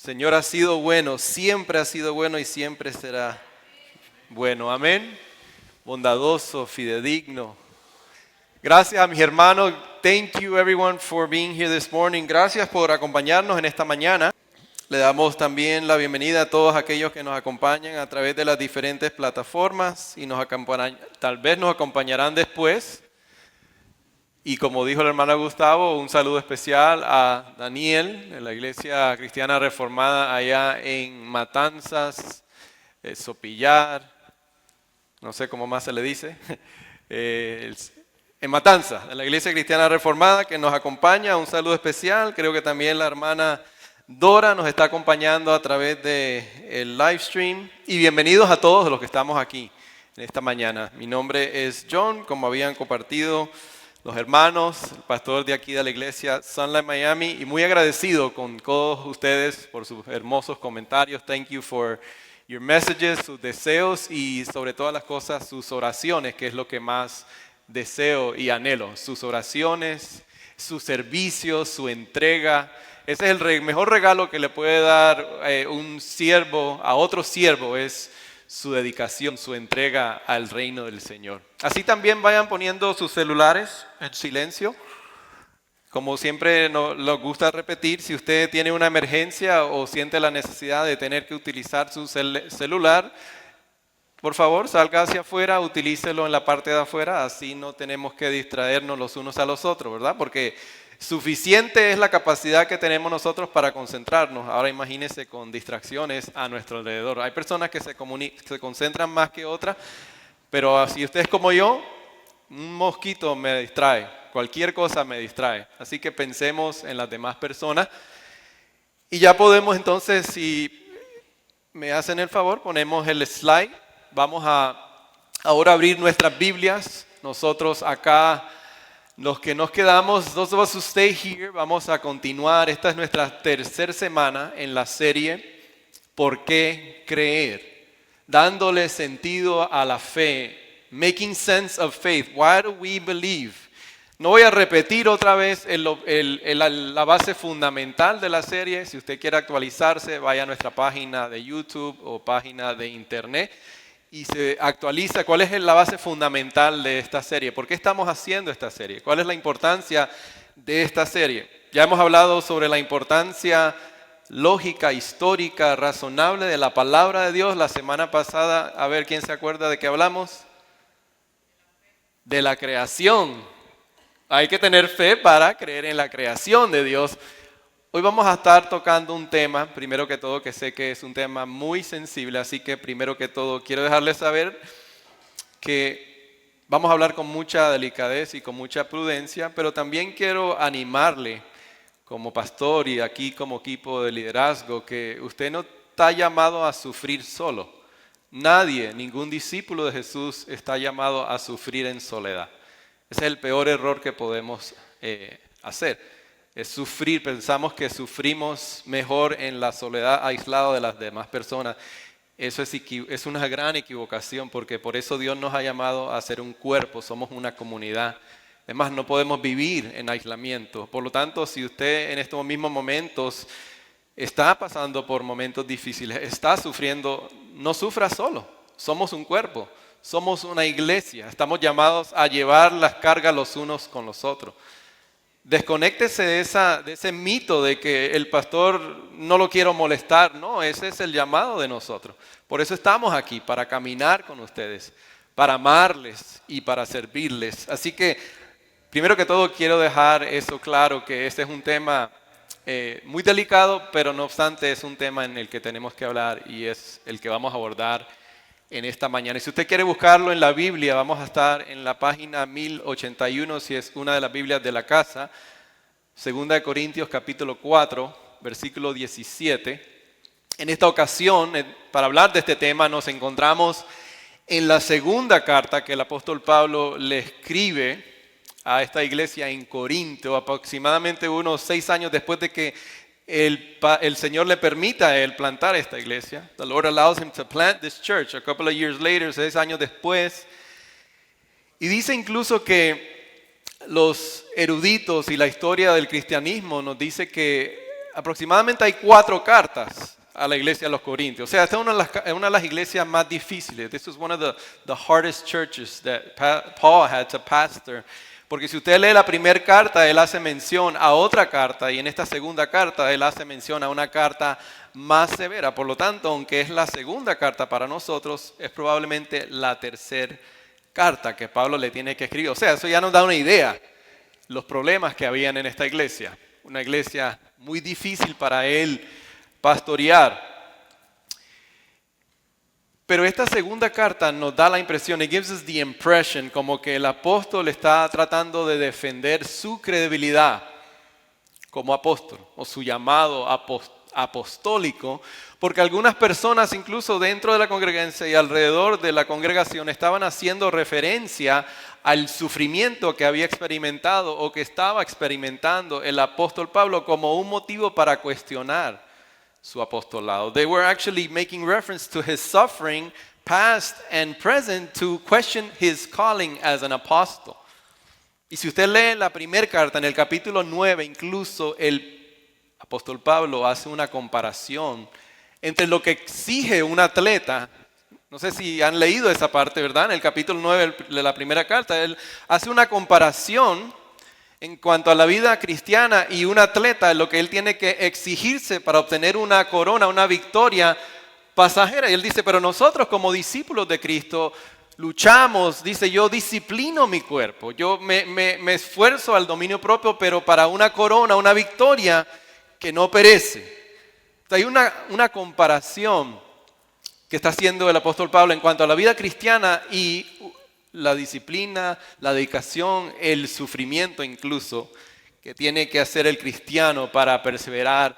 Señor ha sido bueno, siempre ha sido bueno y siempre será bueno. Amén. Bondadoso, fidedigno. Gracias a mis hermanos. Thank you everyone for being here this morning. Gracias por acompañarnos en esta mañana. Le damos también la bienvenida a todos aquellos que nos acompañan a través de las diferentes plataformas y tal vez nos acompañarán después. Y como dijo el hermano Gustavo, un saludo especial a Daniel, de la Iglesia Cristiana Reformada allá en Matanzas, Sopillar, no sé cómo más se le dice, en Matanzas, de la Iglesia Cristiana Reformada que nos acompaña, un saludo especial. Creo que también la hermana Dora nos está acompañando a través del live stream. Y bienvenidos a todos los que estamos aquí en esta mañana. Mi nombre es John, como habían compartido los hermanos, el pastor de aquí de la iglesia Sunlight Miami, y muy agradecido con todos ustedes por sus hermosos comentarios. Thank you for your messages, sus deseos y sobre todas las cosas sus oraciones, que es lo que más deseo y anhelo. Sus oraciones, su servicio, su entrega. Ese es el mejor regalo que le puede dar un siervo a otro siervo, es su dedicación, su entrega al reino del Señor. Así también vayan poniendo sus celulares en silencio. Como siempre nos gusta repetir, si usted tiene una emergencia o siente la necesidad de tener que utilizar su celular, por favor salga hacia afuera, utilícelo en la parte de afuera, así no tenemos que distraernos los unos a los otros, ¿verdad? Porque suficiente es la capacidad que tenemos nosotros para concentrarnos. Ahora imagínese con distracciones a nuestro alrededor. Hay personas que se concentran más que otras, pero si usted es como yo, un mosquito me distrae, cualquier cosa me distrae. Así que pensemos en las demás personas. Y ya podemos entonces, si me hacen el favor, ponemos el slide. Vamos a ahora abrir nuestras Biblias. Nosotros acá, los que nos quedamos, those of us who stay here, vamos a continuar. Esta es nuestra tercera semana en la serie ¿Por qué creer? Dándole sentido a la fe. Making sense of faith. Why do we believe? No voy a repetir otra vez la base fundamental de la serie. Si usted quiere actualizarse, vaya a nuestra página de YouTube o página de internet y se actualiza cuál es la base fundamental de esta serie. ¿Por qué estamos haciendo esta serie? ¿Cuál es la importancia de esta serie? Ya hemos hablado sobre la importancia lógica, histórica, razonable de la palabra de Dios. La semana pasada, a ver quién se acuerda de qué hablamos. De la creación. Hay que tener fe para creer en la creación de Dios. Hoy vamos a estar tocando un tema, primero que todo, que sé que es un tema muy sensible, así que primero que todo quiero dejarles saber que vamos a hablar con mucha delicadeza y con mucha prudencia, pero también quiero animarle como pastor y aquí como equipo de liderazgo que usted no está llamado a sufrir solo. Nadie, ningún discípulo de Jesús está llamado a sufrir en soledad. Ese es el peor error que podemos hacer. Es sufrir, pensamos que sufrimos mejor en la soledad aislado de las demás personas. Eso es una gran equivocación porque por eso Dios nos ha llamado a ser un cuerpo, somos una comunidad. Además, no podemos vivir en aislamiento. Por lo tanto, si usted en estos mismos momentos está pasando por momentos difíciles, está sufriendo, no sufra solo. Somos un cuerpo, somos una iglesia. Estamos llamados a llevar las cargas los unos con los otros. Desconéctese de ese mito de que el pastor no lo quiero molestar. No, ese es el llamado de nosotros. Por eso estamos aquí, para caminar con ustedes, para amarles y para servirles. Así que, primero que todo, quiero dejar eso claro, que este es un tema muy delicado, pero no obstante es un tema en el que tenemos que hablar y es el que vamos a abordar en esta mañana. Y si usted quiere buscarlo en la Biblia, vamos a estar en la página 1081, si es una de las Biblias de la casa, 2 Corintios capítulo 4, versículo 17. En esta ocasión, para hablar de este tema, nos encontramos en la segunda carta que el apóstol Pablo le escribe a esta iglesia en Corinto, aproximadamente unos 6 años después de que el Señor le permita a él plantar esta iglesia. The Lord allows him to plant this church a couple of years later, 6 años después. Y dice incluso que los eruditos y la historia del cristianismo nos dice que aproximadamente hay 4 cartas a la iglesia de los Corintios. O sea, esta es una de las iglesias más difíciles. This is one of the hardest churches that Paul had to pastor. Porque si usted lee la primera carta, él hace mención a otra carta, y en esta segunda carta él hace mención a una carta más severa. Por lo tanto, aunque es la segunda carta para nosotros, es probablemente la tercera carta que Pablo le tiene que escribir. O sea, eso ya nos da una idea, los problemas que habían en esta iglesia. Una iglesia muy difícil para él pastorear. Pero esta segunda carta nos da la impresión, it gives us the impression, como que el apóstol está tratando de defender su credibilidad como apóstol o su llamado apostólico, porque algunas personas incluso dentro de la congregación y alrededor de la congregación estaban haciendo referencia al sufrimiento que había experimentado o que estaba experimentando el apóstol Pablo como un motivo para cuestionar su apostolado. They were actually making reference to his suffering, past and present, to question his calling as an apostle. Y si usted lee la primera carta, en el capítulo 9, incluso el apóstol Pablo hace una comparación entre lo que exige un atleta. No sé si han leído esa parte, ¿verdad? En el capítulo 9 de la primera carta, él hace una comparación en cuanto a la vida cristiana y un atleta, lo que él tiene que exigirse para obtener una corona, una victoria pasajera. Y él dice, pero nosotros como discípulos de Cristo luchamos, dice, yo disciplino mi cuerpo, yo me esfuerzo al dominio propio, pero para una corona, una victoria que no perece. Hay una comparación que está haciendo el apóstol Pablo en cuanto a la vida cristiana y la disciplina, la dedicación, el sufrimiento incluso que tiene que hacer el cristiano para perseverar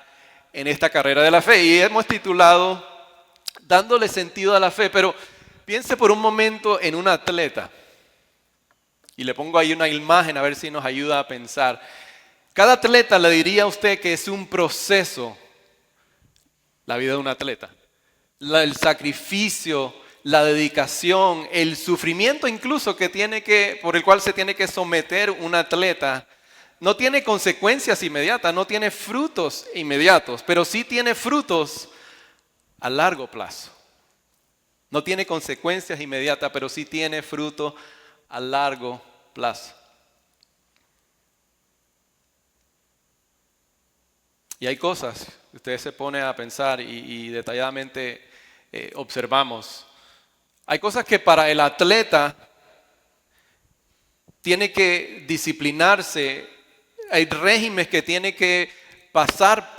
en esta carrera de la fe. Y hemos titulado Dándole sentido a la fe, pero piense por un momento en un atleta. Y le pongo ahí una imagen a ver si nos ayuda a pensar. Cada atleta le diría a usted que es un proceso, la vida de un atleta. El sacrificio, la dedicación, el sufrimiento incluso por el cual se tiene que someter un atleta, no tiene consecuencias inmediatas, no tiene frutos inmediatos, pero sí tiene frutos a largo plazo. No tiene consecuencias inmediatas, pero sí tiene fruto a largo plazo. Y hay cosas que usted se pone a pensar y detalladamente observamos. Hay cosas que para el atleta tiene que disciplinarse, hay regímenes que tiene que pasar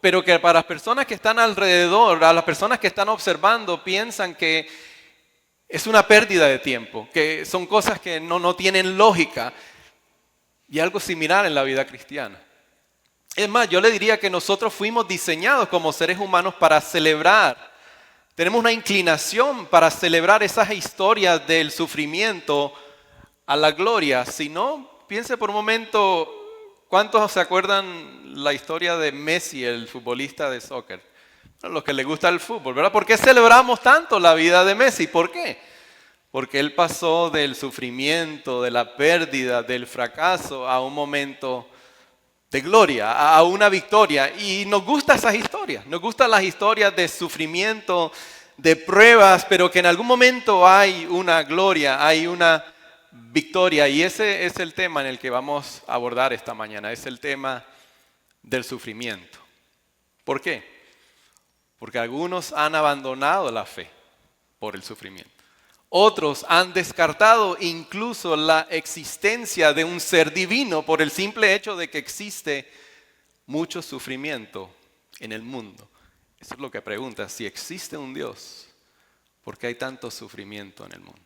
pero que para las personas que están alrededor, a las personas que están observando, piensan que es una pérdida de tiempo, que son cosas que no tienen lógica, y algo similar en la vida cristiana. Es más, yo le diría que nosotros fuimos diseñados como seres humanos para celebrar. Tenemos una inclinación para celebrar esas historias del sufrimiento a la gloria. Si no, piense por un momento, ¿cuántos se acuerdan la historia de Messi, el futbolista de soccer? Bueno, los que les gusta el fútbol, ¿verdad? ¿Por qué celebramos tanto la vida de Messi? ¿Por qué? Porque él pasó del sufrimiento, de la pérdida, del fracaso a un momento de gloria, a una victoria. Y nos gustan esas historias, nos gustan las historias de sufrimiento, de pruebas, pero que en algún momento hay una gloria, hay una victoria. Y ese es el tema en el que vamos a abordar esta mañana, es el tema del sufrimiento. ¿Por qué? Porque algunos han abandonado la fe por el sufrimiento. Otros han descartado incluso la existencia de un ser divino por el simple hecho de que existe mucho sufrimiento en el mundo. Eso es lo que pregunta, si existe un Dios, ¿por qué hay tanto sufrimiento en el mundo?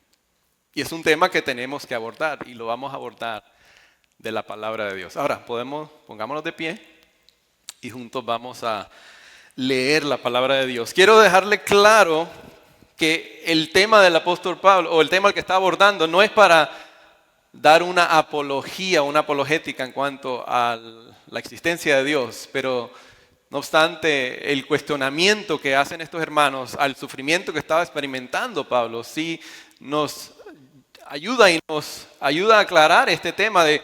Y es un tema que tenemos que abordar y lo vamos a abordar de la palabra de Dios. Ahora, pongámonos de pie y juntos vamos a leer la palabra de Dios. Quiero dejarle claro que el tema del apóstol Pablo, o el tema al que está abordando, no es para dar una apología, una apologética en cuanto a la existencia de Dios, pero no obstante, el cuestionamiento que hacen estos hermanos al sufrimiento que estaba experimentando Pablo, sí nos ayuda y nos ayuda a aclarar este tema de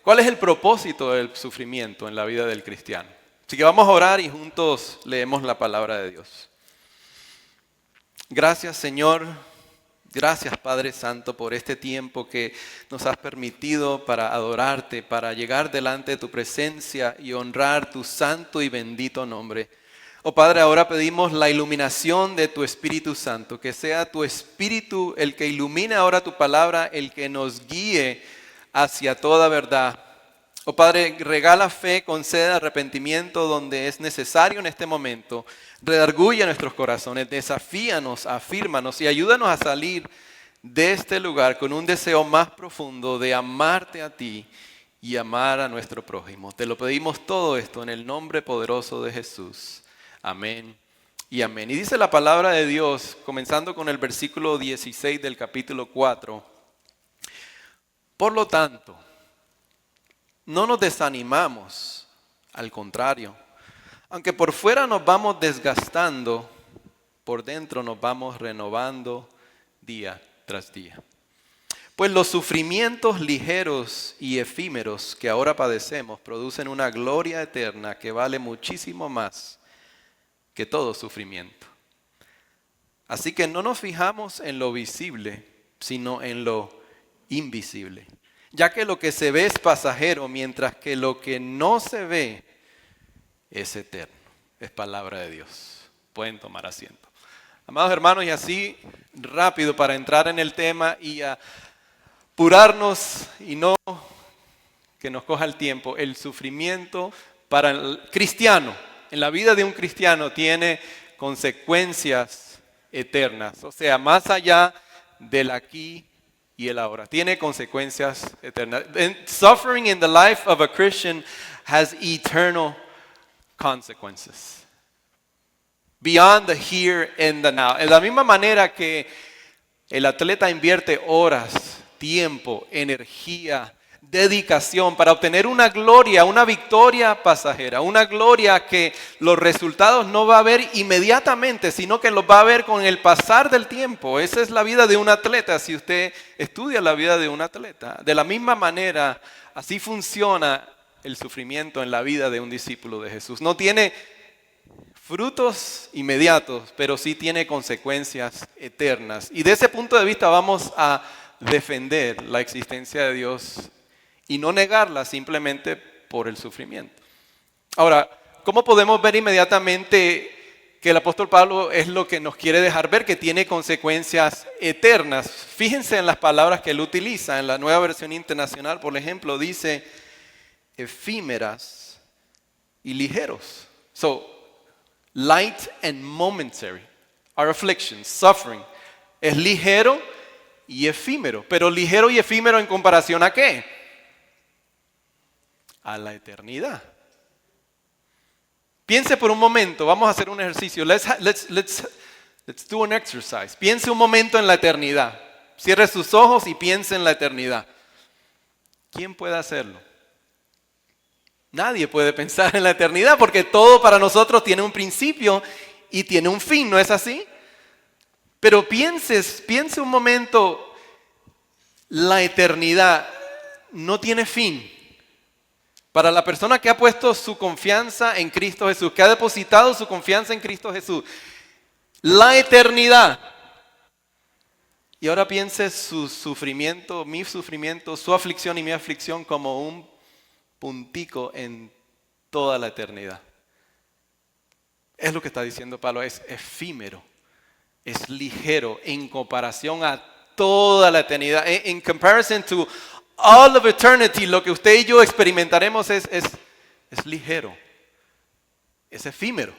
cuál es el propósito del sufrimiento en la vida del cristiano. Así que vamos a orar y juntos leemos la palabra de Dios. Gracias, Señor. Gracias, Padre Santo, por este tiempo que nos has permitido para adorarte, para llegar delante de tu presencia y honrar tu santo y bendito nombre. Oh Padre, ahora pedimos la iluminación de tu Espíritu Santo, que sea tu Espíritu el que ilumine ahora tu palabra, el que nos guíe hacia toda verdad. Oh Padre, regala fe, concede arrepentimiento donde es necesario en este momento. Redarguye nuestros corazones, desafíanos, afírmanos y ayúdanos a salir de este lugar con un deseo más profundo de amarte a ti y amar a nuestro prójimo. Te lo pedimos todo esto en el nombre poderoso de Jesús. Amén y amén. Y dice la palabra de Dios, comenzando con el versículo 16 del capítulo 4. Por lo tanto, no nos desanimamos, al contrario. Aunque por fuera nos vamos desgastando, por dentro nos vamos renovando día tras día. Pues los sufrimientos ligeros y efímeros que ahora padecemos producen una gloria eterna que vale muchísimo más que todo sufrimiento. Así que no nos fijamos en lo visible, sino en lo invisible. Ya que lo que se ve es pasajero, mientras que lo que no se ve es eterno. Es palabra de Dios. Pueden tomar asiento. Amados hermanos, y así rápido para entrar en el tema y apurarnos y no que nos coja el tiempo. El sufrimiento para el cristiano, en la vida de un cristiano, tiene consecuencias eternas. O sea, más allá del aquí y el ahora. Tiene consecuencias eternas. And suffering in the life of a Christian has eternal consequences. Beyond the here and the now. De la misma manera que el atleta invierte horas, tiempo, energía, dedicación para obtener una gloria, una victoria pasajera, una gloria que los resultados no va a ver inmediatamente, sino que los va a ver con el pasar del tiempo. Esa es la vida de un atleta, si usted estudia la vida de un atleta. De la misma manera, así funciona el sufrimiento en la vida de un discípulo de Jesús. No tiene frutos inmediatos, pero sí tiene consecuencias eternas. Y de ese punto de vista vamos a defender la existencia de Dios y no negarla simplemente por el sufrimiento. Ahora, ¿cómo podemos ver inmediatamente que el apóstol Pablo es lo que nos quiere dejar ver, que tiene consecuencias eternas? Fíjense en las palabras que él utiliza. En la Nueva Versión Internacional, por ejemplo, dice efímeras y ligeros. So, light and momentary are afflictions, suffering. Es ligero y efímero. Pero ligero y efímero ¿en comparación a qué? A la eternidad. Piense por un momento, vamos a hacer un ejercicio. Let's do an exercise. Piense un momento en la eternidad. Cierre sus ojos y piense en la eternidad. ¿Quién puede hacerlo? Nadie puede pensar en la eternidad porque todo para nosotros tiene un principio y tiene un fin, ¿no es así? Pero piense un momento, la eternidad no tiene fin. Para la persona que ha puesto su confianza en Cristo Jesús, que ha depositado su confianza en Cristo Jesús, la eternidad. Y ahora piense su sufrimiento, mi sufrimiento, su aflicción y mi aflicción como un puntico en toda la eternidad. Es lo que está diciendo Pablo, es efímero, es ligero en comparación a toda la eternidad. In comparison to all of eternity, lo que usted y yo experimentaremos es ligero, es efímero.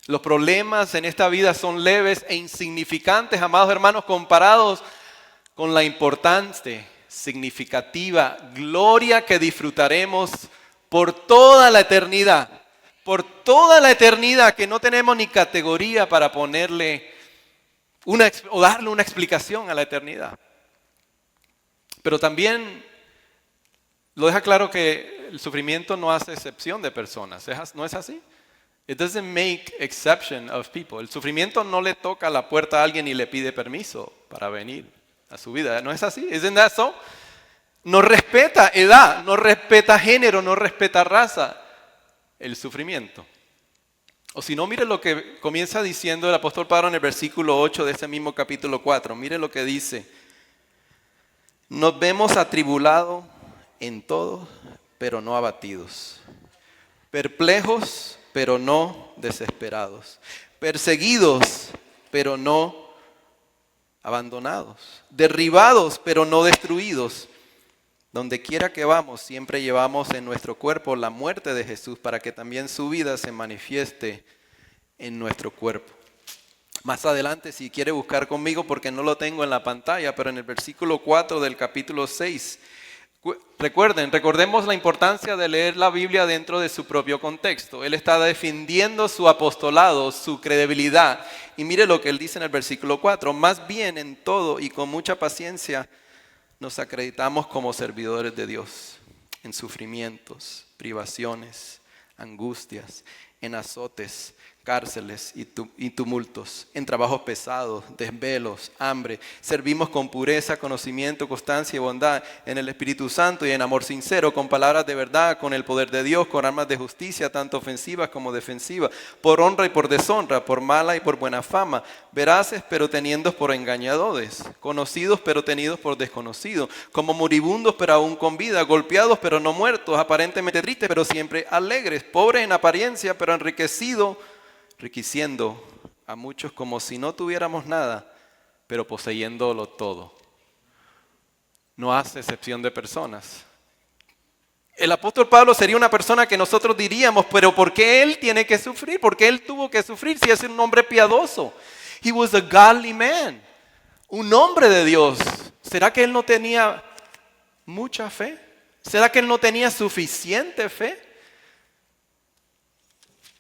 Los problemas en esta vida son leves e insignificantes, amados hermanos, comparados con la importante, significativa gloria que disfrutaremos por toda la eternidad. Por toda la eternidad, que no tenemos ni categoría para ponerle o darle una explicación a la eternidad. Pero también lo deja claro que el sufrimiento no hace excepción de personas. ¿No es así? It doesn't make exception of people. El sufrimiento no le toca la puerta a alguien y le pide permiso para venir a su vida. ¿No es así? ¿Isn't that so? No respeta edad, no respeta género, no respeta raza. el sufrimiento. O si no, mire lo que comienza diciendo el apóstol Pablo en el versículo 8 de ese mismo capítulo 4. Mire lo que dice. Nos vemos atribulados en todo, pero no abatidos. Perplejos, pero no desesperados. Perseguidos, pero no abandonados. Derribados, pero no destruidos. Donde quiera que vamos, siempre llevamos en nuestro cuerpo la muerte de Jesús para que también su vida se manifieste en nuestro cuerpo. Más adelante, si quiere buscar conmigo, porque no lo tengo en la pantalla, pero en el versículo 4 del capítulo 6, recordemos la importancia de leer la Biblia dentro de su propio contexto. Él está defendiendo su apostolado, su credibilidad. Y mire lo que él dice en el versículo 4. Más bien en todo y con mucha paciencia nos acreditamos como servidores de Dios. En sufrimientos, privaciones, angustias, en azotes, cárceles y tumultos, en trabajos pesados, desvelos, hambre. Servimos con pureza, conocimiento, constancia y bondad en el Espíritu Santo y en amor sincero, con palabras de verdad, con el poder de Dios, con armas de justicia, tanto ofensivas como defensivas, por honra y por deshonra, por mala y por buena fama, veraces pero teniendo por engañadores, conocidos pero tenidos por desconocidos, como moribundos pero aún con vida, golpeados pero no muertos, aparentemente tristes pero siempre alegres, pobres en apariencia pero enriqueciendo a muchos como si no tuviéramos nada, pero poseyéndolo todo. No hace excepción de personas. El apóstol Pablo sería una persona que nosotros diríamos, pero ¿por qué él tiene que sufrir? ¿Por qué él tuvo que sufrir si es un hombre piadoso? He was a godly man, un hombre de Dios. ¿Será que él no tenía mucha fe? ¿Será que él no tenía suficiente fe?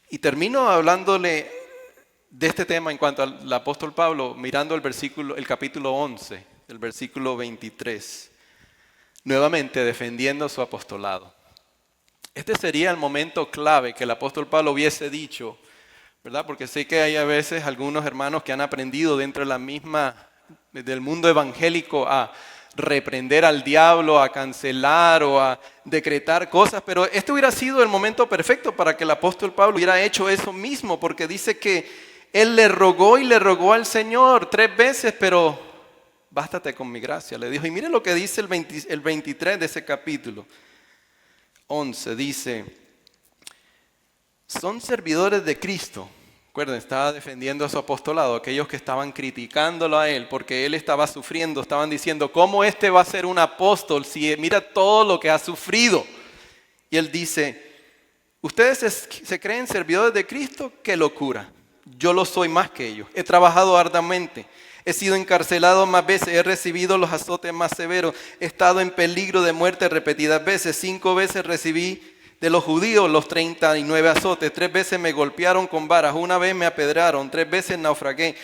Y termino hablándole de este tema en cuanto al apóstol Pablo, mirando el capítulo 11, el versículo 23, nuevamente defendiendo su apostolado. Este sería el momento clave que el apóstol Pablo hubiese dicho, ¿verdad? Porque sé que hay a veces algunos hermanos que han aprendido dentro del mundo evangélico a reprender al diablo, a cancelar o a decretar cosas, pero este hubiera sido el momento perfecto para que el apóstol Pablo hubiera hecho eso mismo, porque dice que él le rogó al Señor 3 veces, pero bástate con mi gracia, le dijo. Y mire lo que dice el 23 de ese capítulo 11, dice, son servidores de Cristo. Recuerden, estaba defendiendo a su apostolado, aquellos que estaban criticándolo a él porque él estaba sufriendo, estaban diciendo, ¿cómo este va a ser un apóstol si mira todo lo que ha sufrido? Y él dice, ustedes se creen servidores de Cristo, qué locura. Yo lo soy más que ellos. He trabajado arduamente, he sido encarcelado más veces, he recibido los azotes más severos, he estado en peligro de muerte repetidas veces, 5 veces recibí de los judíos los 39 azotes, 3 veces me golpearon con varas, 1 vez me apedrearon, 3 veces naufragué,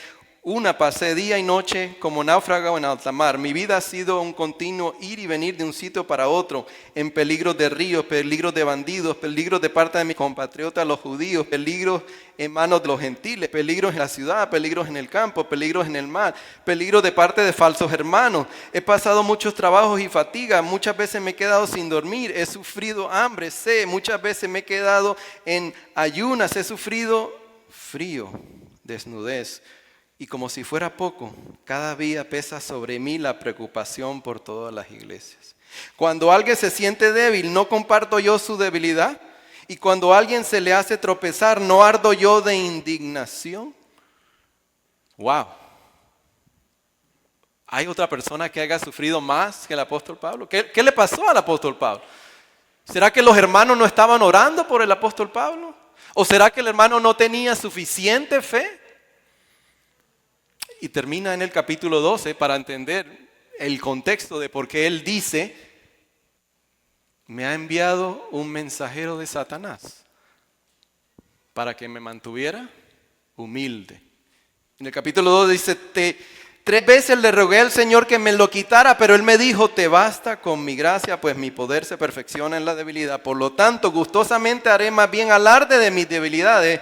1 pasé día y noche como náufrago en alta mar. Mi vida ha sido un continuo ir y venir de un sitio para otro, en peligros de ríos, peligros de bandidos, peligros de parte de mis compatriotas los judíos, peligros en manos de los gentiles, peligros en la ciudad, peligros en el campo, peligros en el mar, peligros de parte de falsos hermanos. He pasado muchos trabajos y fatigas, muchas veces me he quedado sin dormir, he sufrido hambre, sed, muchas veces me he quedado en ayunas, he sufrido frío, desnudez. Y como si fuera poco, cada día pesa sobre mí la preocupación por todas las iglesias. Cuando alguien se siente débil, ¿no comparto yo su debilidad? Y cuando a alguien se le hace tropezar, ¿no ardo yo de indignación? ¡Wow! ¿Hay otra persona que haya sufrido más que el apóstol Pablo? ¿Qué le pasó al apóstol Pablo? ¿Será que los hermanos no estaban orando por el apóstol Pablo? ¿O será que el hermano no tenía suficiente fe? Y termina en el capítulo 12 para entender el contexto de por qué él dice, me ha enviado un mensajero de Satanás para que me mantuviera humilde. En el capítulo 2 dice, 3 veces le rogué al Señor que me lo quitara, pero Él me dijo, te basta con mi gracia, pues mi poder se perfecciona en la debilidad. Por lo tanto, gustosamente haré más bien alarde de mis debilidades,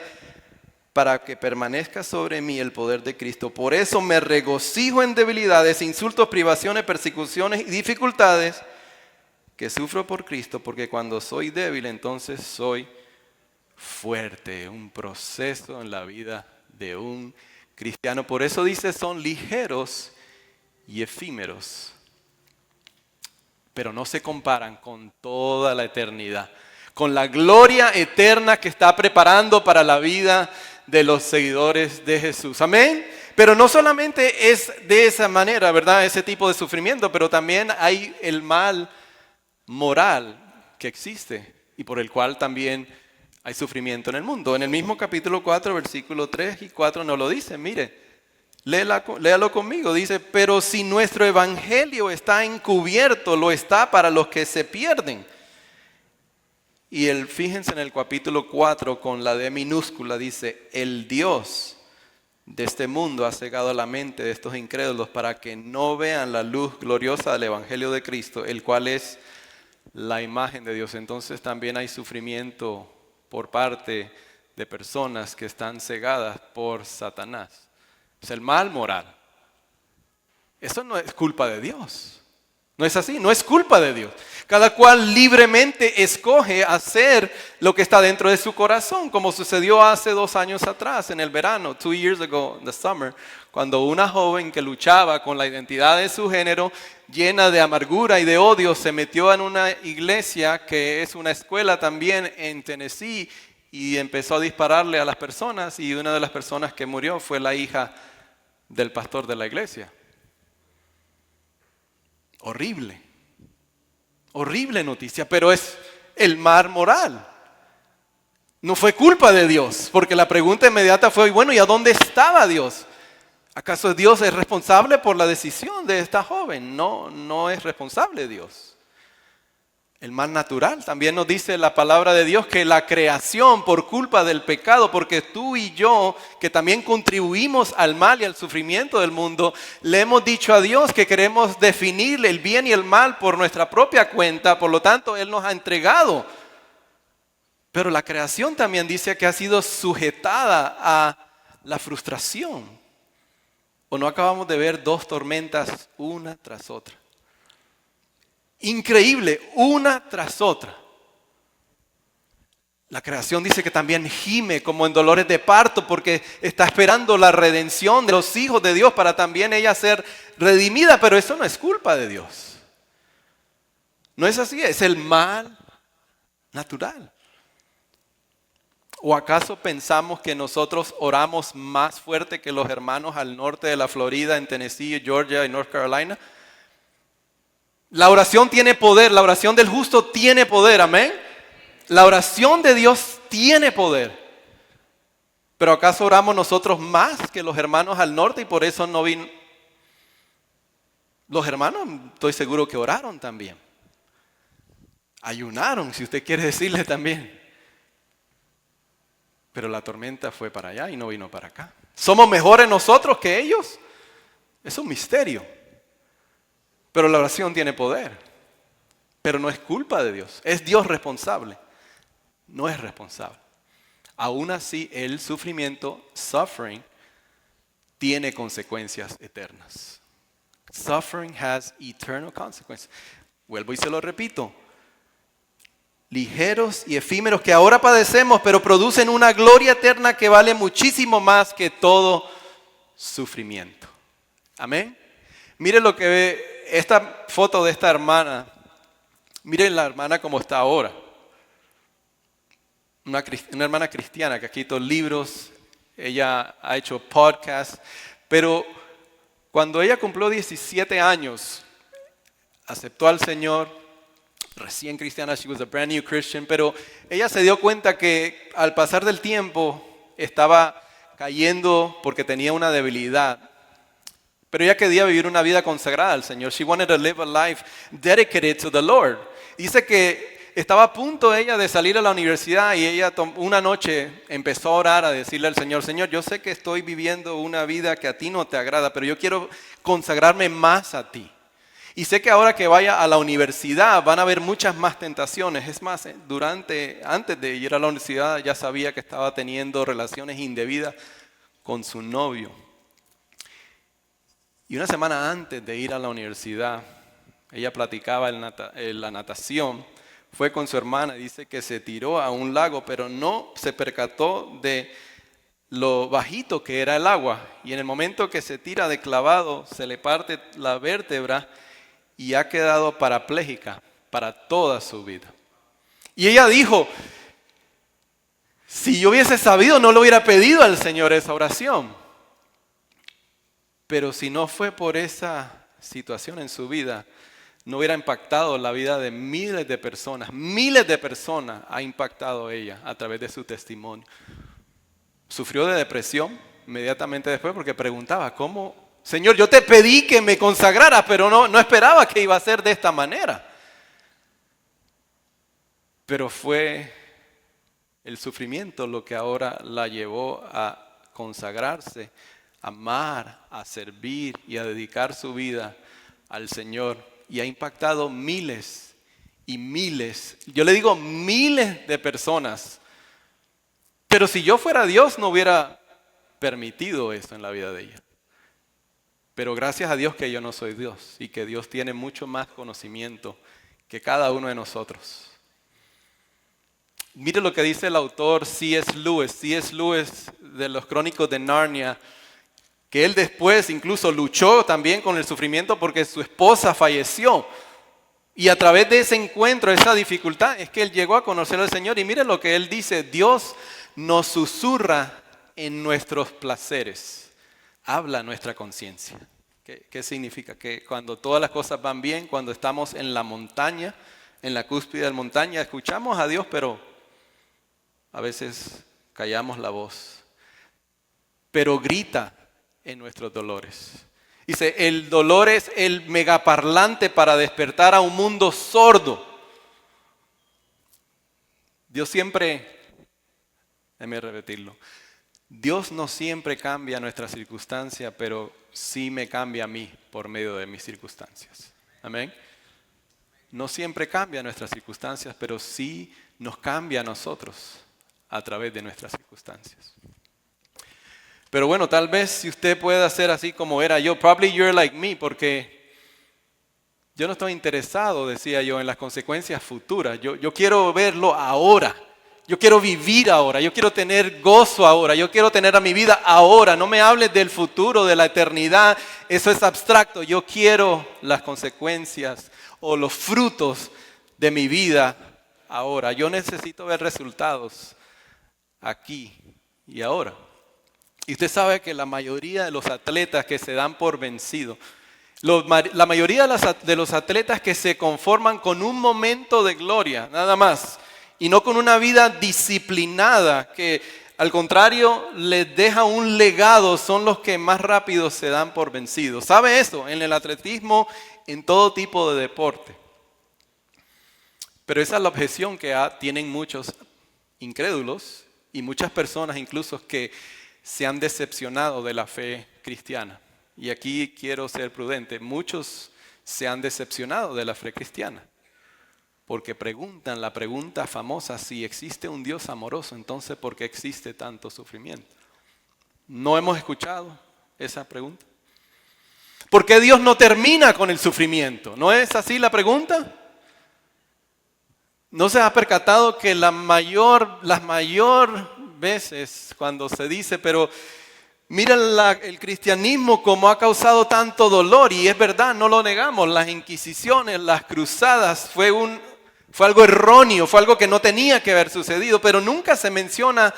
para que permanezca sobre mí el poder de Cristo. Por eso me regocijo en debilidades, insultos, privaciones, persecuciones y dificultades que sufro por Cristo, porque cuando soy débil, entonces soy fuerte, un proceso en la vida de un cristiano. Por eso dice, son ligeros y efímeros, pero no se comparan con toda la eternidad, con la gloria eterna que está preparando para la vida de los seguidores de Jesús. Amén. Pero no solamente es de esa manera, ¿verdad? Ese tipo de sufrimiento, pero también hay el mal moral que existe y por el cual también hay sufrimiento en el mundo. En el mismo capítulo 4, versículo 3 y 4 nos lo dice. Mire, léalo conmigo. Dice, pero si nuestro evangelio está encubierto, lo está para los que se pierden. Y fíjense en el capítulo 4 con la D minúscula, dice, el Dios de este mundo ha cegado la mente de estos incrédulos para que no vean la luz gloriosa del evangelio de Cristo, el cual es la imagen de Dios. Entonces también hay sufrimiento por parte de personas que están cegadas por Satanás. Es el mal moral. Eso no es culpa de Dios. No es así, no es culpa de Dios. Cada cual libremente escoge hacer lo que está dentro de su corazón, como sucedió hace 2 años atrás, en el verano, 2 years ago, in the summer, cuando una joven que luchaba con la identidad de su género, llena de amargura y de odio, se metió en una iglesia que es una escuela también en Tennessee y empezó a dispararle a las personas, y una de las personas que murió fue la hija del pastor de la iglesia. Horrible, horrible noticia, pero es el mal moral. No fue culpa de Dios, porque la pregunta inmediata fue, bueno, ¿y a dónde estaba Dios? ¿Acaso Dios es responsable por la decisión de esta joven? No, no es responsable Dios. El mal natural, también nos dice la palabra de Dios que la creación por culpa del pecado, porque tú y yo, que también contribuimos al mal y al sufrimiento del mundo, le hemos dicho a Dios que queremos definir el bien y el mal por nuestra propia cuenta, por lo tanto Él nos ha entregado. Pero la creación también dice que ha sido sujetada a la frustración. ¿O no acabamos de ver 2 tormentas una tras otra? Increíble, una tras otra. La creación dice que también gime como en dolores de parto porque está esperando la redención de los hijos de Dios para también ella ser redimida, pero eso no es culpa de Dios. No es así, es el mal natural. ¿O acaso pensamos que nosotros oramos más fuerte que los hermanos al norte de la Florida, en Tennessee, Georgia y North Carolina? La oración tiene poder, la oración del justo tiene poder, amén. La oración de Dios tiene poder. Pero ¿acaso oramos nosotros más que los hermanos al norte y por eso no vino? Los hermanos, estoy seguro que oraron también. Ayunaron, si usted quiere decirle también. Pero la tormenta fue para allá y no vino para acá. ¿Somos mejores nosotros que ellos? Es un misterio. Pero la oración tiene poder. Pero no es culpa de Dios. ¿Es Dios responsable? No es responsable. Aún así, el sufrimiento, suffering, tiene consecuencias eternas. Suffering has eternal consequences. Vuelvo y se lo repito. Ligeros y efímeros que ahora padecemos, pero producen una gloria eterna que vale muchísimo más que todo sufrimiento. Amén. Mire lo que ve esta foto de esta hermana. Miren la hermana como está ahora. Una hermana cristiana que ha escrito libros, ella ha hecho podcasts, pero cuando ella cumplió 17 años, aceptó al Señor, recién cristiana, she was a brand new Christian, pero ella se dio cuenta que al pasar del tiempo estaba cayendo porque tenía una debilidad. Pero ella quería vivir una vida consagrada al Señor. She wanted to live a life dedicated to the Lord. Dice que estaba a punto ella de salir a la universidad y ella una noche empezó a orar, a decirle al Señor, Señor, yo sé que estoy viviendo una vida que a ti no te agrada, pero yo quiero consagrarme más a ti. Y sé que ahora que vaya a la universidad van a haber muchas más tentaciones. Es más, antes de ir a la universidad ya sabía que estaba teniendo relaciones indebidas con su novio. Y una semana antes de ir a la universidad, ella platicaba en la natación, fue con su hermana, dice que se tiró a un lago, pero no se percató de lo bajito que era el agua. Y en el momento que se tira de clavado, se le parte la vértebra y ha quedado parapléjica para toda su vida. Y ella dijo, si yo hubiese sabido, no le hubiera pedido al Señor esa oración. Pero si no fue por esa situación en su vida, no hubiera impactado la vida de miles de personas. Miles de personas ha impactado ella a través de su testimonio. Sufrió de depresión inmediatamente después porque preguntaba, ¿cómo? Señor, yo te pedí que me consagrara, pero no esperaba que iba a ser de esta manera. Pero fue el sufrimiento lo que ahora la llevó a consagrarse, a amar, a servir y a dedicar su vida al Señor. Y ha impactado miles y miles, yo le digo miles de personas. Pero si yo fuera Dios, no hubiera permitido eso en la vida de ella. Pero gracias a Dios que yo no soy Dios y que Dios tiene mucho más conocimiento que cada uno de nosotros. Mire lo que dice el autor C.S. Lewis. C.S. Lewis de los Crónicos de Narnia, que él después incluso luchó también con el sufrimiento porque su esposa falleció. Y a través de ese encuentro, esa dificultad, es que él llegó a conocer al Señor. Y mire lo que él dice, Dios nos susurra en nuestros placeres, habla nuestra conciencia. ¿Qué significa? Que cuando todas las cosas van bien, cuando estamos en la montaña, en la cúspide de la montaña, escuchamos a Dios, pero a veces callamos la voz. Pero grita en nuestros dolores. Dice, el dolor es el megaparlante para despertar a un mundo sordo. Dios siempre, déjame repetirlo, Dios no siempre cambia nuestra circunstancia, pero sí me cambia a mí por medio de mis circunstancias. Amén. No siempre cambia nuestras circunstancias, pero sí nos cambia a nosotros a través de nuestras circunstancias. Pero bueno, tal vez si usted pueda ser así como era yo, probably you're like me, porque yo no estoy interesado, decía yo, en las consecuencias futuras. Yo quiero verlo ahora. Yo quiero vivir ahora. Yo quiero tener gozo ahora. Yo quiero tener a mi vida ahora. No me hables del futuro, de la eternidad. Eso es abstracto. Yo quiero las consecuencias o los frutos de mi vida ahora. Yo necesito ver resultados aquí y ahora. Y usted sabe que la mayoría de los atletas que se dan por vencidos, la mayoría de los atletas que se conforman con un momento de gloria, nada más, y no con una vida disciplinada, que al contrario les deja un legado, son los que más rápido se dan por vencidos. ¿Sabe eso? En el atletismo, en todo tipo de deporte. Pero esa es la objeción que tienen muchos incrédulos y muchas personas incluso que se han decepcionado de la fe cristiana. Y aquí quiero ser prudente. Muchos se han decepcionado de la fe cristiana porque preguntan la pregunta famosa, si existe un Dios amoroso, entonces ¿por qué existe tanto sufrimiento? ¿No hemos escuchado esa pregunta? ¿Por qué Dios no termina con el sufrimiento? ¿No es así la pregunta? ¿No se ha percatado que las mayor veces cuando se dice, pero mira el cristianismo como ha causado tanto dolor? Y es verdad, no lo negamos, las inquisiciones, las cruzadas fue algo erróneo, fue algo que no tenía que haber sucedido, pero nunca se menciona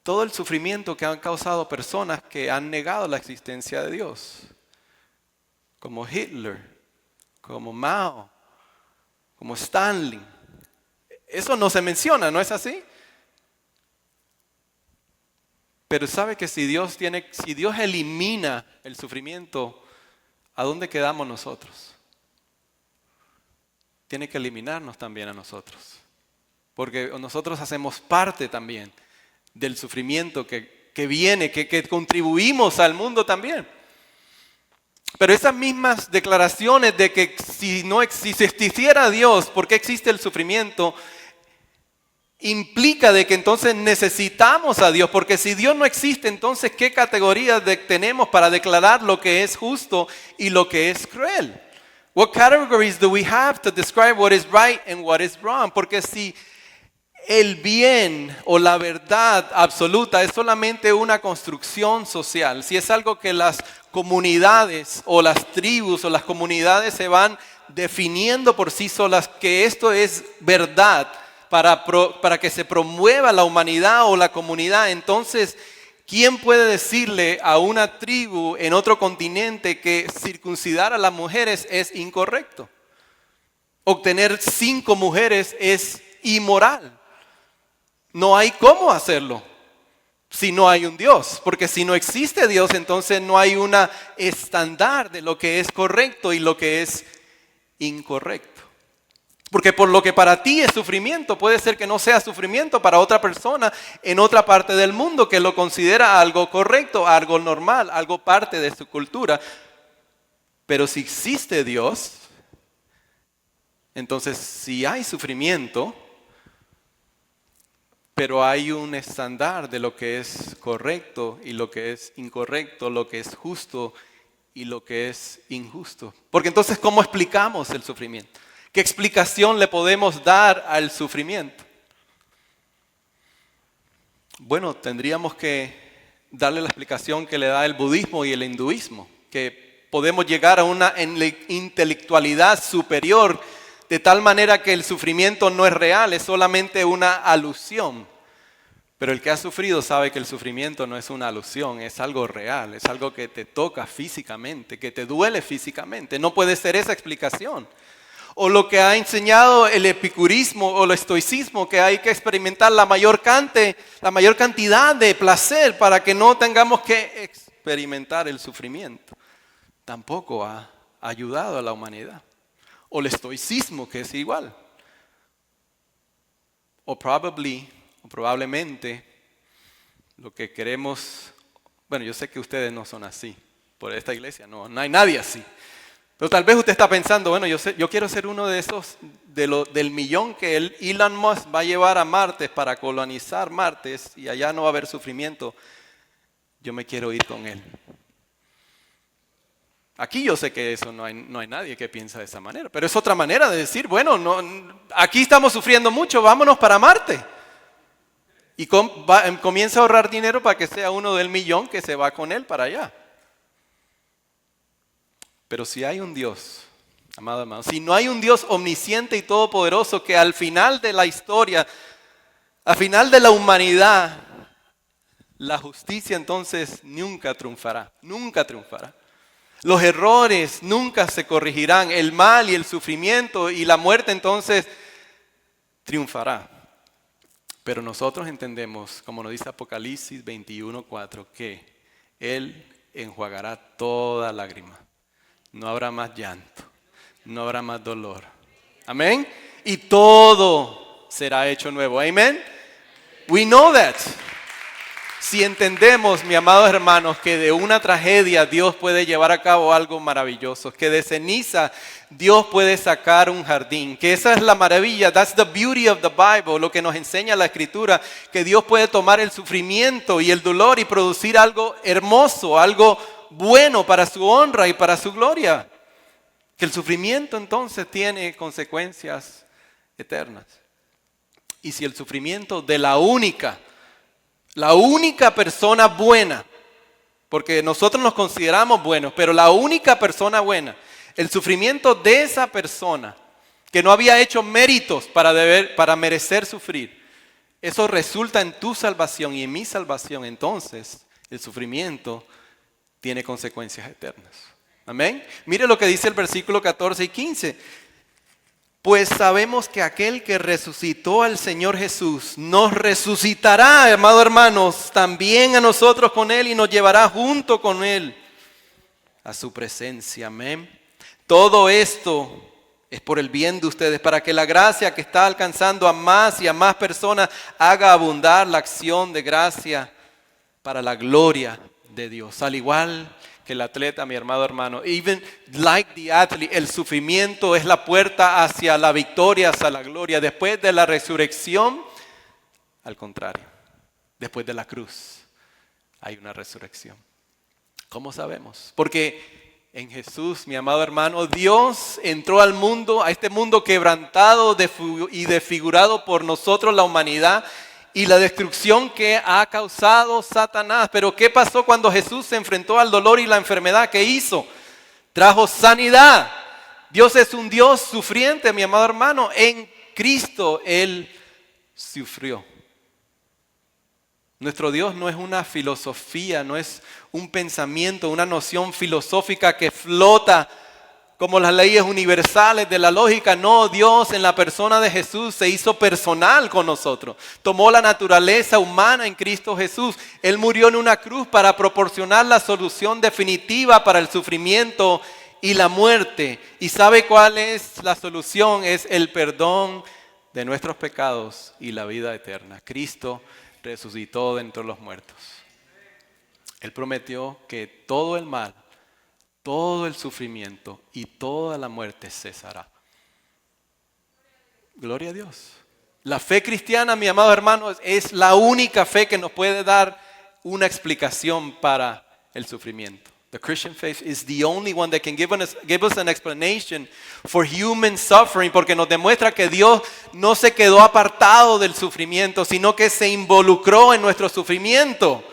todo el sufrimiento que han causado personas que han negado la existencia de Dios, como Hitler, como Mao, como Stalin. Eso no se menciona, ¿no es así? Pero sabe que si Dios elimina el sufrimiento, ¿a dónde quedamos nosotros? Tiene que eliminarnos también a nosotros. Porque nosotros hacemos parte también del sufrimiento que viene, que contribuimos al mundo también. Pero esas mismas declaraciones de que si existiera Dios, ¿por qué existe el sufrimiento? Implica de que entonces necesitamos a Dios, porque si Dios no existe, entonces ¿qué categorías tenemos para declarar lo que es justo y lo que es cruel? What categories do we have to describe what is right and what is wrong? Porque si el bien o la verdad absoluta es solamente una construcción social, si es algo que las comunidades o las tribus o las comunidades se van definiendo por sí solas, que esto es verdad para que se promueva la humanidad o la comunidad, entonces, ¿quién puede decirle a una tribu en otro continente que circuncidar a las mujeres es incorrecto? Obtener 5 mujeres es inmoral. No hay cómo hacerlo si no hay un Dios, porque si no existe Dios, entonces no hay un estándar de lo que es correcto y lo que es incorrecto. Porque por lo que para ti es sufrimiento, puede ser que no sea sufrimiento para otra persona en otra parte del mundo que lo considera algo correcto, algo normal, algo parte de su cultura. Pero si existe Dios, entonces si hay sufrimiento, pero hay un estándar de lo que es correcto y lo que es incorrecto, lo que es justo y lo que es injusto. Porque entonces, ¿cómo explicamos el sufrimiento? ¿Qué explicación le podemos dar al sufrimiento? Bueno, tendríamos que darle la explicación que le da el budismo y el hinduismo, que podemos llegar a una intelectualidad superior de tal manera que el sufrimiento no es real, es solamente una alusión. Pero el que ha sufrido sabe que el sufrimiento no es una alusión, es algo real, es algo que te toca físicamente, que te duele físicamente. No puede ser esa explicación. O lo que ha enseñado el epicurismo o el estoicismo, que hay que experimentar la mayor cantidad de placer para que no tengamos que experimentar el sufrimiento. Tampoco ha ayudado a la humanidad. O el estoicismo, que es igual. O probablemente lo que queremos, bueno, yo sé que ustedes no son así, por esta iglesia no hay nadie así. Pero tal vez usted está pensando, bueno, yo quiero ser uno de esos, del millón que Elon Musk va a llevar a Marte para colonizar Marte y allá no va a haber sufrimiento. Yo me quiero ir con él. Aquí yo sé que eso no hay nadie que piensa de esa manera, pero es otra manera de decir, bueno, aquí estamos sufriendo mucho, vámonos para Marte. Y comienza a ahorrar dinero para que sea uno del millón que se va con él para allá. Pero si hay un Dios, amado hermano, si no hay un Dios omnisciente y todopoderoso que al final de la historia, al final de la humanidad, la justicia entonces nunca triunfará, nunca triunfará. Los errores nunca se corregirán, el mal y el sufrimiento y la muerte entonces triunfará. Pero nosotros entendemos, como nos dice Apocalipsis 21:4, que Él enjuagará toda lágrima. No habrá más llanto, no habrá más dolor. Amén. Y todo será hecho nuevo. Amén. We know that. Si entendemos, mis amados hermanos, que de una tragedia Dios puede llevar a cabo algo maravilloso, que de ceniza Dios puede sacar un jardín, que esa es la maravilla, that's the beauty of the Bible, lo que nos enseña la Escritura, que Dios puede tomar el sufrimiento y el dolor y producir algo hermoso, algo bueno para su honra y para su gloria. Que el sufrimiento entonces tiene consecuencias eternas. Y si el sufrimiento de la única persona buena, porque nosotros nos consideramos buenos, pero la única persona buena, el sufrimiento de esa persona que no había hecho méritos para merecer sufrir, eso resulta en tu salvación y en mi salvación, entonces el sufrimiento tiene consecuencias eternas. Amén. Mire lo que dice el versículo 14 y 15. Pues sabemos que aquel que resucitó al Señor Jesús nos resucitará, amados hermanos, también a nosotros con Él y nos llevará junto con Él a su presencia. Amén. Todo esto es por el bien de ustedes, para que la gracia que está alcanzando a más y a más personas haga abundar la acción de gracia para la gloria de Dios. Al igual que el atleta, mi amado hermano, even like the athlete, el sufrimiento es la puerta hacia la victoria, hacia la gloria. Después de la resurrección, al contrario, después de la cruz hay una resurrección. ¿Cómo sabemos? Porque en Jesús, mi amado hermano, Dios entró al mundo, a este mundo quebrantado y desfigurado por nosotros, la humanidad, y la destrucción que ha causado Satanás. Pero ¿qué pasó cuando Jesús se enfrentó al dolor y la enfermedad? ¿Qué hizo? Trajo sanidad. Dios es un Dios sufriente, mi amado hermano. En Cristo Él sufrió. Nuestro Dios no es una filosofía, no es un pensamiento, una noción filosófica que flota como las leyes universales de la lógica. No, Dios en la persona de Jesús se hizo personal con nosotros. Tomó la naturaleza humana en Cristo Jesús. Él murió en una cruz para proporcionar la solución definitiva para el sufrimiento y la muerte. ¿Y sabe cuál es la solución? Es el perdón de nuestros pecados y la vida eterna. Cristo resucitó de entre los muertos. Él prometió que todo el mal, todo el sufrimiento y toda la muerte cesará. Gloria a Dios. La fe cristiana, mi amado hermano, es la única fe que nos puede dar una explicación para el sufrimiento. The Christian faith is the only one that can give us an explanation for human suffering, porque nos demuestra que Dios no se quedó apartado del sufrimiento, sino que se involucró en nuestro sufrimiento,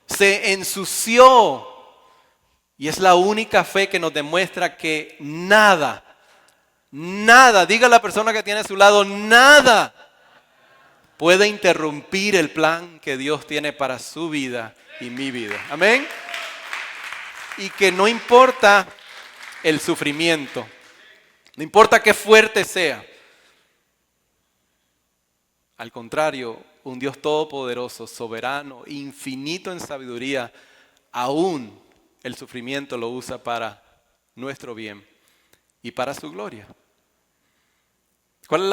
se ensució. Y es la única fe que nos demuestra que nada, diga a la persona que tiene a su lado, nada puede interrumpir el plan que Dios tiene para su vida y mi vida. Amén. Y que no importa el sufrimiento, no importa qué fuerte sea. Al contrario, un Dios todopoderoso, soberano, infinito en sabiduría, aún el sufrimiento lo usa para nuestro bien y para su gloria. ¿Cuál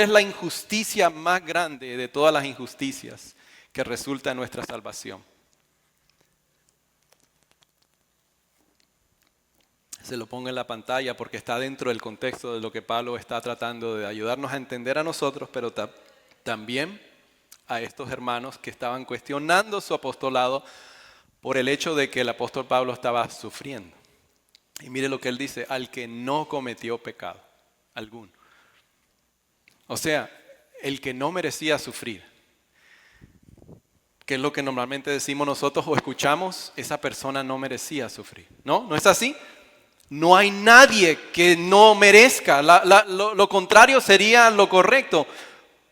es la injusticia más grande de todas las injusticias que resulta en nuestra salvación? Se lo pongo en la pantalla porque está dentro del contexto de lo que Pablo está tratando de ayudarnos a entender a nosotros, pero también a estos hermanos que estaban cuestionando su apostolado por el hecho de que el apóstol Pablo estaba sufriendo. Y mire lo que él dice: al que no cometió pecado alguno. O sea, el que no merecía sufrir. Que es lo que normalmente decimos nosotros o escuchamos, esa persona no merecía sufrir. ¿No? ¿No es así? No hay nadie que no merezca. Lo contrario sería lo correcto.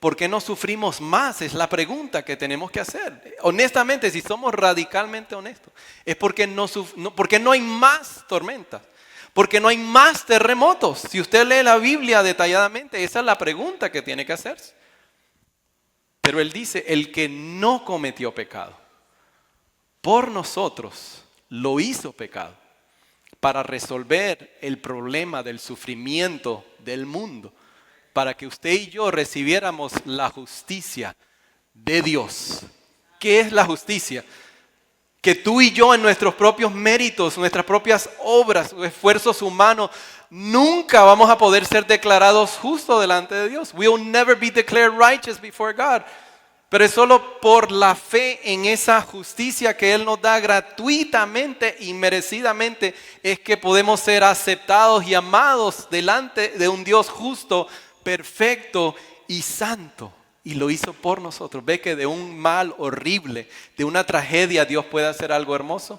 ¿Por qué no sufrimos más? Es la pregunta que tenemos que hacer. Honestamente, si somos radicalmente honestos, es porque no hay más tormentas, porque no hay más terremotos. Si usted lee la Biblia detalladamente, esa es la pregunta que tiene que hacerse. Pero él dice, el que no cometió pecado, por nosotros lo hizo pecado, para resolver el problema del sufrimiento del mundo, para que usted y yo recibiéramos la justicia de Dios. ¿Qué es la justicia? Que tú y yo en nuestros propios méritos, nuestras propias obras o esfuerzos humanos, nunca vamos a poder ser declarados justos delante de Dios. We will never be declared righteous before God. Pero es solo por la fe en esa justicia que Él nos da gratuitamente y merecidamente es que podemos ser aceptados y amados delante de un Dios justo, perfecto y santo. Y lo hizo por nosotros. Ve que de un mal horrible, de una tragedia, Dios puede hacer algo hermoso.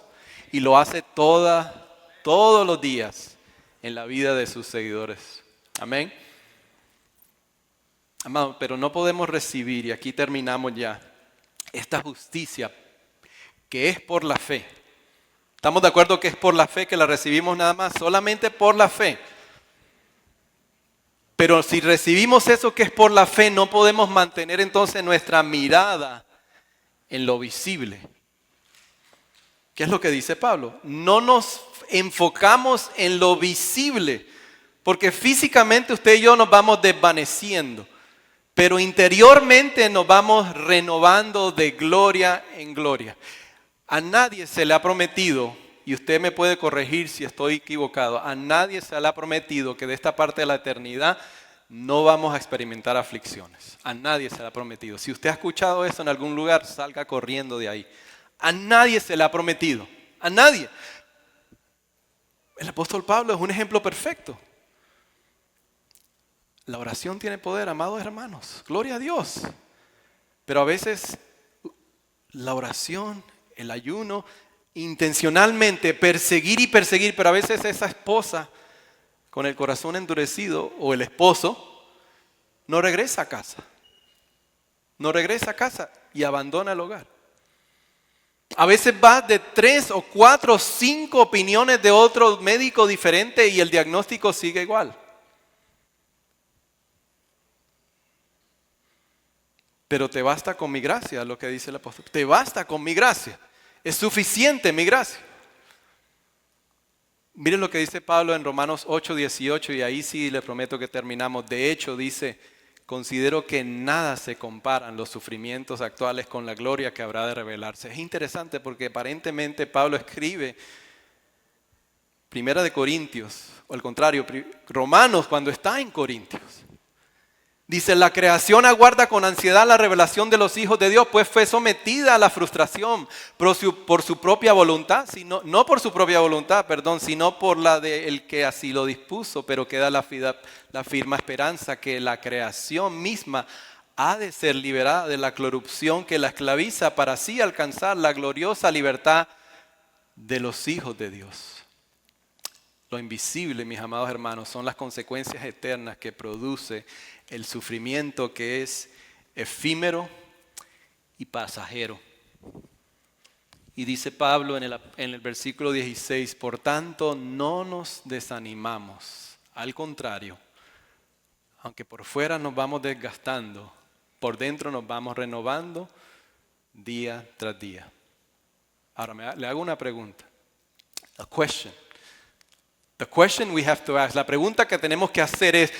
Y lo hace todos los días en la vida de sus seguidores. Amén. Amado, pero no podemos recibir, y aquí terminamos ya, esta justicia que es por la fe. ¿Estamos de acuerdo que es por la fe que la recibimos nada más? Solamente por la fe. Pero si recibimos eso que es por la fe, no podemos mantener entonces nuestra mirada en lo visible. ¿Qué es lo que dice Pablo? No nos enfocamos en lo visible, porque físicamente usted y yo nos vamos desvaneciendo. Pero interiormente nos vamos renovando de gloria en gloria. A nadie se le ha prometido, y usted me puede corregir si estoy equivocado, a nadie se le ha prometido que de esta parte de la eternidad no vamos a experimentar aflicciones. A nadie se le ha prometido. Si usted ha escuchado eso en algún lugar, salga corriendo de ahí. A nadie se le ha prometido. A nadie. El apóstol Pablo es un ejemplo perfecto. La oración tiene poder, amados hermanos. Gloria a Dios. Pero a veces la oración, el ayuno, intencionalmente perseguir y perseguir, pero a veces esa esposa con el corazón endurecido o el esposo no regresa a casa. No regresa a casa y abandona el hogar. A veces va de 3 o 4 o 5 opiniones de otro médico diferente y el diagnóstico sigue igual. Pero te basta con mi gracia, lo que dice el apóstol. Te basta con mi gracia. Es suficiente mi gracia. Miren lo que dice Pablo en Romanos 8:18 y ahí sí le prometo que terminamos. De hecho dice, considero que nada se comparan los sufrimientos actuales con la gloria que habrá de revelarse. Es interesante porque aparentemente Pablo escribe Primera de Corintios, o al contrario, Romanos cuando está en Corintios. Dice, la creación aguarda con ansiedad la revelación de los hijos de Dios, pues fue sometida a la frustración por su propia voluntad, no por su propia voluntad, sino por la del que así lo dispuso, pero queda la firme esperanza que la creación misma ha de ser liberada de la corrupción que la esclaviza para así alcanzar la gloriosa libertad de los hijos de Dios. Lo invisible, mis amados hermanos, son las consecuencias eternas que produce el sufrimiento que es efímero y pasajero. Y dice Pablo en el versículo 16, por tanto no nos desanimamos. Al contrario, aunque por fuera nos vamos desgastando, por dentro nos vamos renovando día tras día. Ahora le hago una pregunta. A question. The question we have to ask, la pregunta que tenemos que hacer es,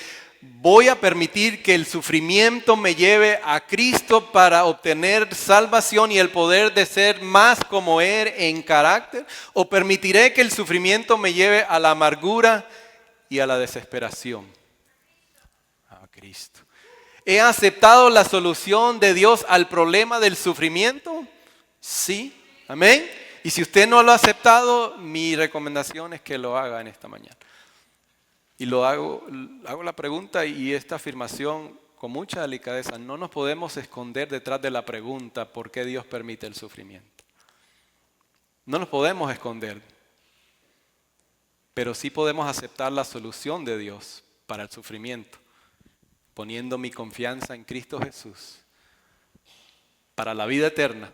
¿voy a permitir que el sufrimiento me lleve a Cristo para obtener salvación y el poder de ser más como Él en carácter? ¿O permitiré que el sufrimiento me lleve a la amargura y a la desesperación? A Cristo. ¿He aceptado la solución de Dios al problema del sufrimiento? Sí. Amén. Y si usted no lo ha aceptado, mi recomendación es que lo haga en esta mañana. Y hago la pregunta y esta afirmación con mucha delicadeza. No nos podemos esconder detrás de la pregunta ¿por qué Dios permite el sufrimiento? No nos podemos esconder. Pero sí podemos aceptar la solución de Dios para el sufrimiento, poniendo mi confianza en Cristo Jesús para la vida eterna.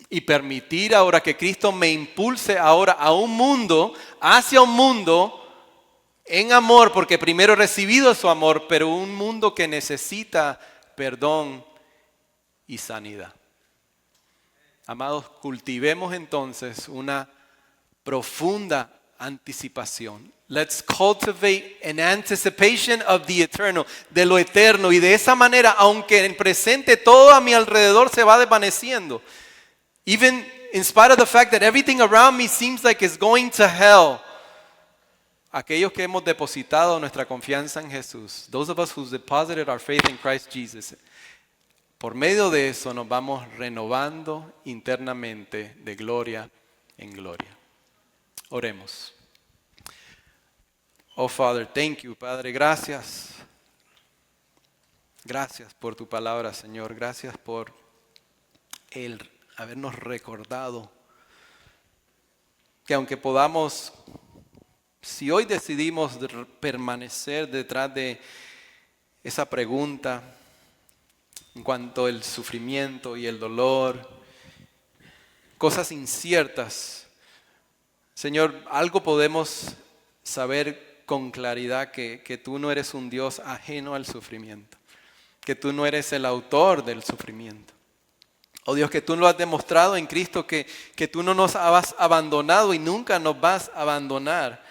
Y permitir ahora que Cristo me impulse ahora a un mundo, hacia un mundo en amor, porque primero he recibido su amor, pero un mundo que necesita perdón y sanidad. Amados, cultivemos entonces una profunda anticipación. Let's cultivate an anticipation of the eternal, de lo eterno. Y de esa manera, aunque en presente todo a mi alrededor se va desvaneciendo, even in spite of the fact that everything around me seems like it's going to hell, aquellos que hemos depositado nuestra confianza en Jesús, those of us who deposited our faith in Christ Jesus, por medio de eso nos vamos renovando internamente de gloria en gloria. Oremos. Oh Father, thank you, Padre, gracias. Gracias por tu palabra, Señor. Gracias por el habernos recordado que aunque podamos, si hoy decidimos permanecer detrás de esa pregunta en cuanto al sufrimiento y el dolor, cosas inciertas, Señor, algo podemos saber con claridad que tú no eres un Dios ajeno al sufrimiento, que tú no eres el autor del sufrimiento. Oh Dios, que tú lo has demostrado en Cristo, que tú no nos has abandonado y nunca nos vas a abandonar.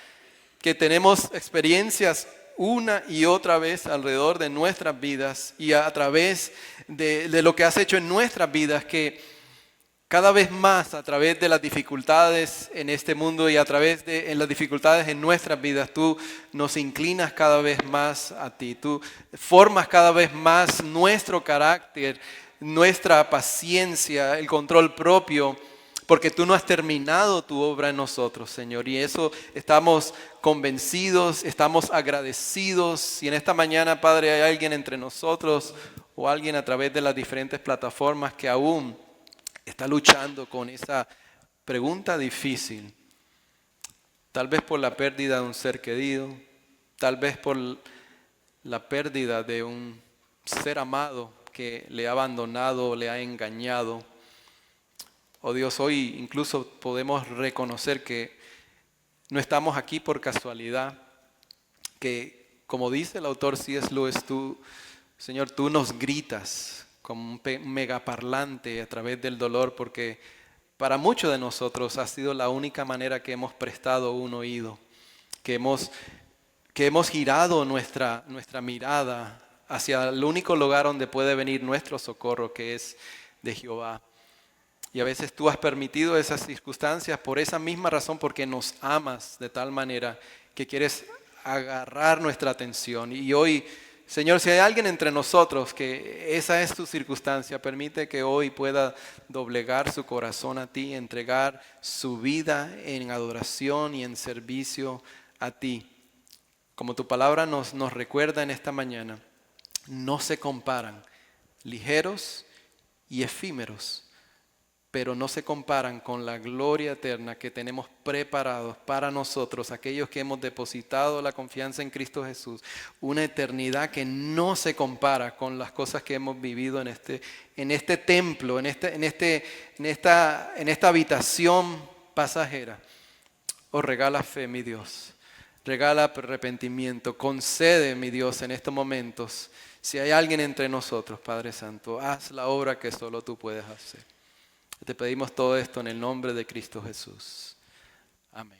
Que tenemos experiencias una y otra vez alrededor de nuestras vidas y a través de lo que has hecho en nuestras vidas, que cada vez más a través de las dificultades en este mundo y a través de las dificultades en nuestras vidas, tú nos inclinas cada vez más a ti. Tú formas cada vez más nuestro carácter, nuestra paciencia, el control propio, porque tú no has terminado tu obra en nosotros, Señor. Y eso estamos convencidos, estamos agradecidos. Si en esta mañana, Padre, hay alguien entre nosotros o alguien a través de las diferentes plataformas que aún está luchando con esa pregunta difícil, tal vez por la pérdida de un ser querido, tal vez por la pérdida de un ser amado que le ha abandonado, le ha engañado. Oh Dios, hoy incluso podemos reconocer que no estamos aquí por casualidad, que como dice el autor C.S. Lewis, tú, Señor, tú nos gritas como un megaparlante a través del dolor, porque para muchos de nosotros ha sido la única manera que hemos prestado un oído, que hemos girado nuestra mirada hacia el único lugar donde puede venir nuestro socorro, que es de Jehová. Y a veces tú has permitido esas circunstancias por esa misma razón, porque nos amas de tal manera que quieres agarrar nuestra atención. Y hoy, Señor, si hay alguien entre nosotros que esa es tu circunstancia, permite que hoy pueda doblegar su corazón a ti, entregar su vida en adoración y en servicio a ti. Como tu palabra nos recuerda en esta mañana, no se comparan, ligeros y efímeros, pero no se comparan con la gloria eterna que tenemos preparados para nosotros, aquellos que hemos depositado la confianza en Cristo Jesús. Una eternidad que no se compara con las cosas que hemos vivido en este templo, en esta habitación pasajera. Oh, regala fe, mi Dios. Regala arrepentimiento. Concede, mi Dios, en estos momentos. Si hay alguien entre nosotros, Padre Santo, haz la obra que solo tú puedes hacer. Te pedimos todo esto en el nombre de Cristo Jesús. Amén.